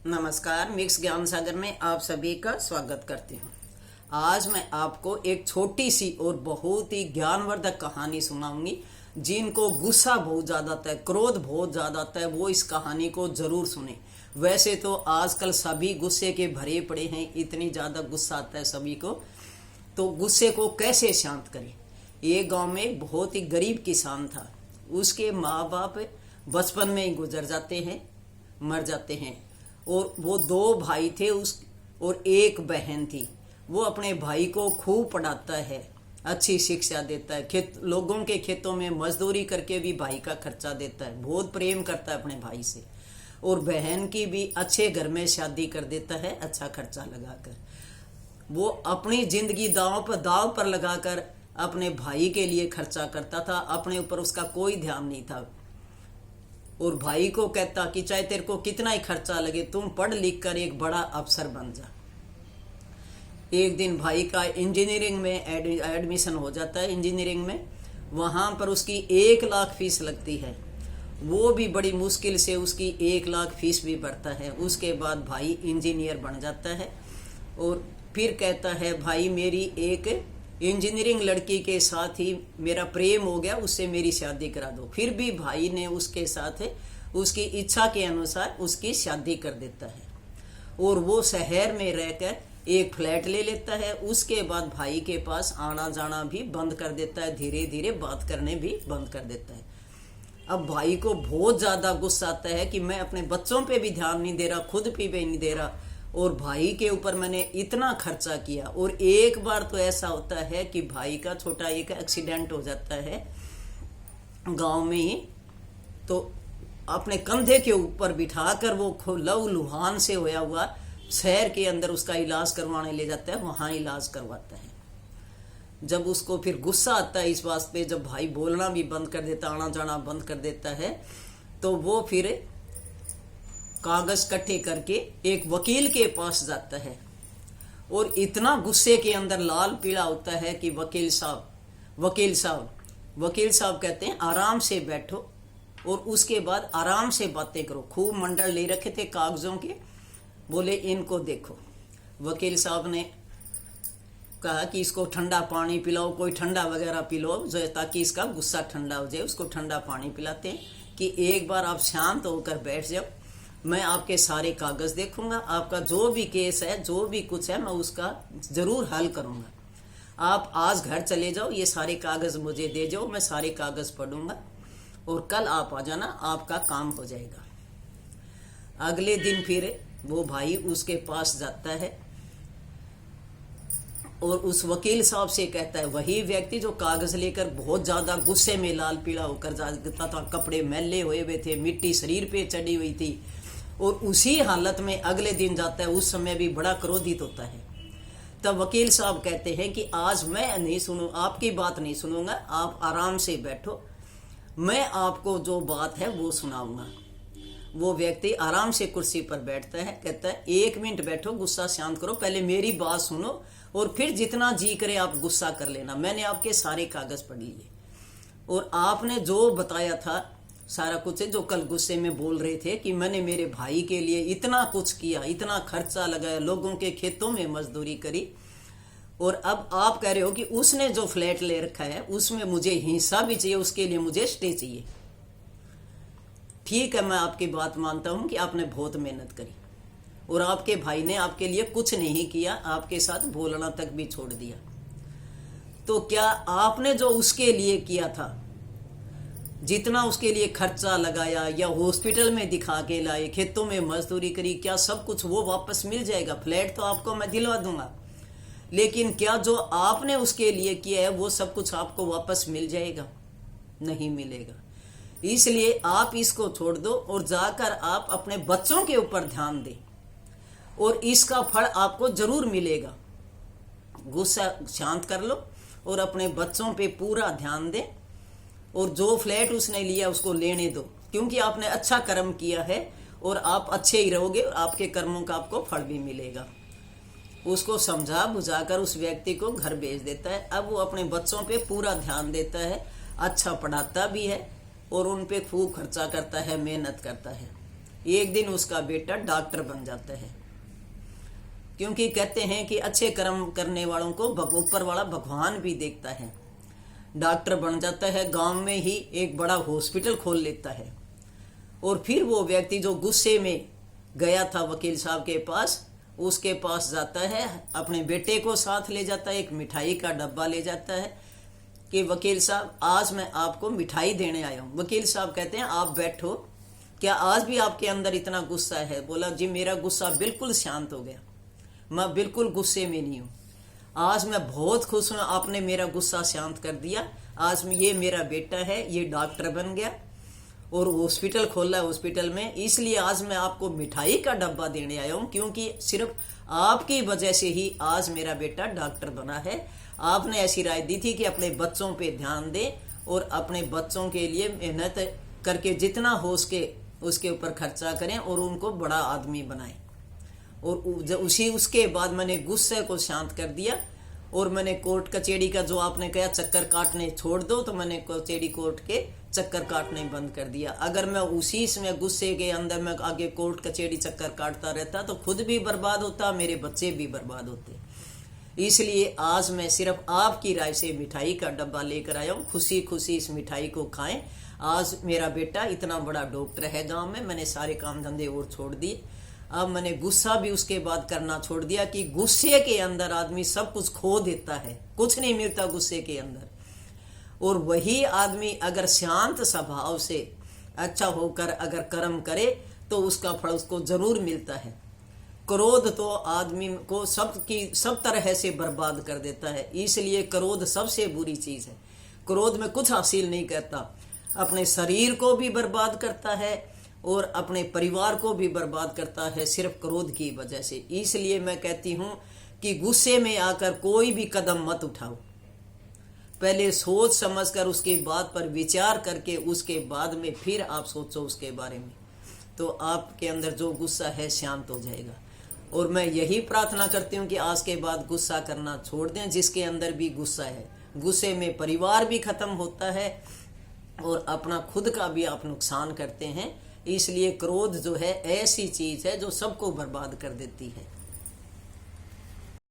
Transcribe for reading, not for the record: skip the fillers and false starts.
नमस्कार, मिक्स ज्ञान सागर में आप सभी का स्वागत करती हूँ। आज मैं आपको एक छोटी सी और बहुत ही ज्ञानवर्धक कहानी सुनाऊंगी। जिनको गुस्सा बहुत ज्यादा आता है, क्रोध बहुत ज्यादा आता है, वो इस कहानी को जरूर सुने। वैसे तो आजकल सभी गुस्से के भरे पड़े हैं, इतनी ज्यादा गुस्सा आता है सभी को। तो गुस्से को कैसे शांत करें। एक गांव में एक बहुत ही गरीब किसान था। उसके माँ बाप बचपन में ही गुजर जाते हैं, मर जाते हैं। और वो दो भाई थे और एक बहन थी। वो अपने भाई को खूब पढ़ाता है, अच्छी शिक्षा देता है, लोगों के खेतों में मजदूरी करके भी भाई का खर्चा देता है, बहुत प्रेम करता है अपने भाई से। और बहन की भी अच्छे घर में शादी कर देता है, अच्छा खर्चा लगाकर। वो अपनी जिंदगी दांव पर लगाकर अपने भाई के लिए खर्चा करता था, अपने ऊपर उसका कोई ध्यान नहीं था। और भाई को कहता कि चाहे तेरे को कितना ही खर्चा लगे, तुम पढ़ लिख कर एक बड़ा अफसर बन जा। एक दिन भाई का इंजीनियरिंग में एडमिशन हो जाता है। इंजीनियरिंग में वहां पर उसकी 1 लाख फीस लगती है। वो भी बड़ी मुश्किल से उसकी 1 लाख फीस भी भरता है। उसके बाद भाई इंजीनियर बन जाता है। और फिर कहता है, भाई मेरी एक इंजीनियरिंग लड़की के साथ ही मेरा प्रेम हो गया, उससे मेरी शादी करा दो। फिर भी भाई ने उसके साथ उसकी इच्छा के अनुसार उसकी शादी कर देता है। और वो शहर में रहकर एक फ्लैट ले लेता है। उसके बाद भाई के पास आना जाना भी बंद कर देता है, धीरे धीरे बात करने भी बंद कर देता है। अब भाई को बहुत ज्यादा गुस्सा आता है कि मैं अपने बच्चों पे भी ध्यान नहीं दे रहा, खुद पे भी नहीं दे रहा, और भाई के ऊपर मैंने इतना खर्चा किया। और एक बार तो ऐसा होता है कि भाई का छोटा एक एक्सीडेंट हो जाता है गांव में ही। तो अपने कंधे के ऊपर बिठाकर वो लहूलुहान से होया हुआ शहर के अंदर उसका इलाज करवाने ले जाता है, वहां इलाज करवाता है। जब उसको फिर गुस्सा आता है इस बात पे, जब भाई बोलना भी बंद कर देता, आना जाना बंद कर देता है, तो वो फिर कागज इकट्ठे करके एक वकील के पास जाता है। और इतना गुस्से के अंदर लाल पीला होता है कि वकील साहब कहते हैं, आराम से बैठो और उसके बाद आराम से बातें करो। खूब मंडल ले रखे थे कागजों के, बोले इनको देखो। वकील साहब ने कहा कि इसको ठंडा पानी पिलाओ, कोई ठंडा वगैरह पिलाओ ताकि इसका गुस्सा ठंडा हो जाए। उसको ठंडा पानी पिलाते हैं कि एक बार आप शांत होकर बैठ जाओ, मैं आपके सारे कागज देखूंगा, आपका जो भी केस है, जो भी कुछ है, मैं उसका जरूर हल करूंगा। आप आज घर चले जाओ, ये सारे कागज मुझे दे जाओ, मैं सारे कागज पढ़ूंगा और कल आप आ जाना, आपका काम हो जाएगा। अगले दिन फिर वो भाई उसके पास जाता है और उस वकील साहब से कहता है, वही व्यक्ति जो कागज लेकर बहुत ज्यादा गुस्से में लाल पीला होकर जाता था, कपड़े मैले हुए थे, मिट्टी शरीर पे चढ़ी हुई थी, और उसी हालत में अगले दिन जाता है। उस समय भी बड़ा क्रोधित होता है। तब वकील साहब कहते हैं कि आज मैं नहीं सुनूं, आपकी बात नहीं सुनूंगा, आप आराम से बैठो, मैं आपको जो बात है वो सुनाऊंगा। वो व्यक्ति आराम से कुर्सी पर बैठता है, कहता है 1 मिनट बैठो, गुस्सा शांत करो, पहले मेरी बात सुनो और फिर जितना जी करे आप गुस्सा कर लेना। मैंने आपके सारे कागज पढ़ लिए और आपने जो बताया था सारा कुछ है, जो कल गुस्से में बोल रहे थे कि मैंने मेरे भाई के लिए इतना कुछ किया, इतना खर्चा लगाया, लोगों के खेतों में मजदूरी करी, और अब आप कह रहे हो कि उसने जो फ्लैट ले रखा है उसमें मुझे हिस्सा भी चाहिए, उसके लिए मुझे स्टे चाहिए। ठीक है, मैं आपकी बात मानता हूं कि आपने बहुत मेहनत करी और आपके भाई ने आपके लिए कुछ नहीं किया, आपके साथ बोलना तक भी छोड़ दिया। तो क्या आपने जो उसके लिए किया था, जितना उसके लिए खर्चा लगाया या हॉस्पिटल में दिखा के लाए, खेतों में मजदूरी करी, क्या सब कुछ वो वापस मिल जाएगा? फ्लैट तो आपको मैं दिलवा दूंगा, लेकिन क्या जो आपने उसके लिए किया है वो सब कुछ आपको वापस मिल जाएगा? नहीं मिलेगा। इसलिए आप इसको छोड़ दो और जाकर आप अपने बच्चों के ऊपर ध्यान दें और इसका फल आपको जरूर मिलेगा। गुस्सा शांत कर लो और अपने बच्चों पे पूरा ध्यान दें, और जो फ्लैट उसने लिया उसको लेने दो, क्योंकि आपने अच्छा कर्म किया है और आप अच्छे ही रहोगे और आपके कर्मों का आपको फल भी मिलेगा। उसको समझा बुझाकर उस व्यक्ति को घर भेज देता है। अब वो अपने बच्चों पे पूरा ध्यान देता है, अच्छा पढ़ाता भी है और उन पे खूब खर्चा करता है, मेहनत करता है। एक दिन उसका बेटा डॉक्टर बन जाता है। क्योंकि कहते हैं कि अच्छे कर्म करने वालों को ऊपर वाला भगवान भी देखता है। डॉक्टर बन जाता है, गांव में ही एक बड़ा हॉस्पिटल खोल लेता है। और फिर वो व्यक्ति जो गुस्से में गया था वकील साहब के पास, उसके पास जाता है, अपने बेटे को साथ ले जाता है, एक मिठाई का डब्बा ले जाता है कि वकील साहब आज मैं आपको मिठाई देने आया हूँ। वकील साहब कहते हैं आप बैठो, क्या आज भी आपके अंदर इतना गुस्सा है? बोला जी मेरा गुस्सा बिल्कुल शांत हो गया, मैं बिल्कुल गुस्से में नहीं हूँ, आज मैं बहुत खुश हूँ, आपने मेरा गुस्सा शांत कर दिया। आज ये मेरा बेटा है, ये डॉक्टर बन गया और हॉस्पिटल खोला है हॉस्पिटल में, इसलिए आज मैं आपको मिठाई का डब्बा देने आया हूँ, क्योंकि सिर्फ आपकी वजह से ही आज मेरा बेटा डॉक्टर बना है। आपने ऐसी राय दी थी कि अपने बच्चों पे ध्यान दें और अपने बच्चों के लिए मेहनत करके जितना हो सके उसके ऊपर खर्चा करें और उनको बड़ा आदमी बनाएं। और उसके बाद मैंने गुस्से को शांत कर दिया और मैंने कोर्ट कचहरी का जो आपने कहा चक्कर काटने छोड़ दो, तो मैंने कचहरी कोर्ट के चक्कर काटने बंद कर दिया। अगर मैं उसी में गुस्से के अंदर मैं आगे कोर्ट कचहरी चक्कर काटता रहता तो खुद भी बर्बाद होता, मेरे बच्चे भी बर्बाद होते। इसलिए आज मैं सिर्फ आपकी राय से मिठाई का डब्बा लेकर आया हूँ, खुशी खुशी इस मिठाई को खाएं। आज मेरा बेटा इतना बड़ा डॉक्टर है गाँव में, मैंने सारे काम धंधे और छोड़ दिए। अब मैंने गुस्सा भी उसके बाद करना छोड़ दिया कि गुस्से के अंदर आदमी सब कुछ खो देता है, कुछ नहीं मिलता गुस्से के अंदर। और वही आदमी अगर शांत स्वभाव से अच्छा होकर अगर कर्म करे तो उसका फल उसको जरूर मिलता है। क्रोध तो आदमी को सब तरह से बर्बाद कर देता है, इसलिए क्रोध सबसे बुरी चीज है। क्रोध में कुछ हासिल नहीं करता, अपने शरीर को भी बर्बाद करता है और अपने परिवार को भी बर्बाद करता है सिर्फ क्रोध की वजह से। इसलिए मैं कहती हूँ कि गुस्से में आकर कोई भी कदम मत उठाओ, पहले सोच समझकर उसकी बात पर विचार करके उसके बाद में फिर आप सोचो उसके बारे में, तो आपके अंदर जो गुस्सा है शांत हो जाएगा। और मैं यही प्रार्थना करती हूँ कि आज के बाद गुस्सा करना छोड़ दें। जिसके अंदर भी गुस्सा है, गुस्से में परिवार भी खत्म होता है और अपना खुद का भी आप नुकसान करते हैं। इसलिए क्रोध जो है ऐसी चीज है जो सबको बर्बाद कर देती है।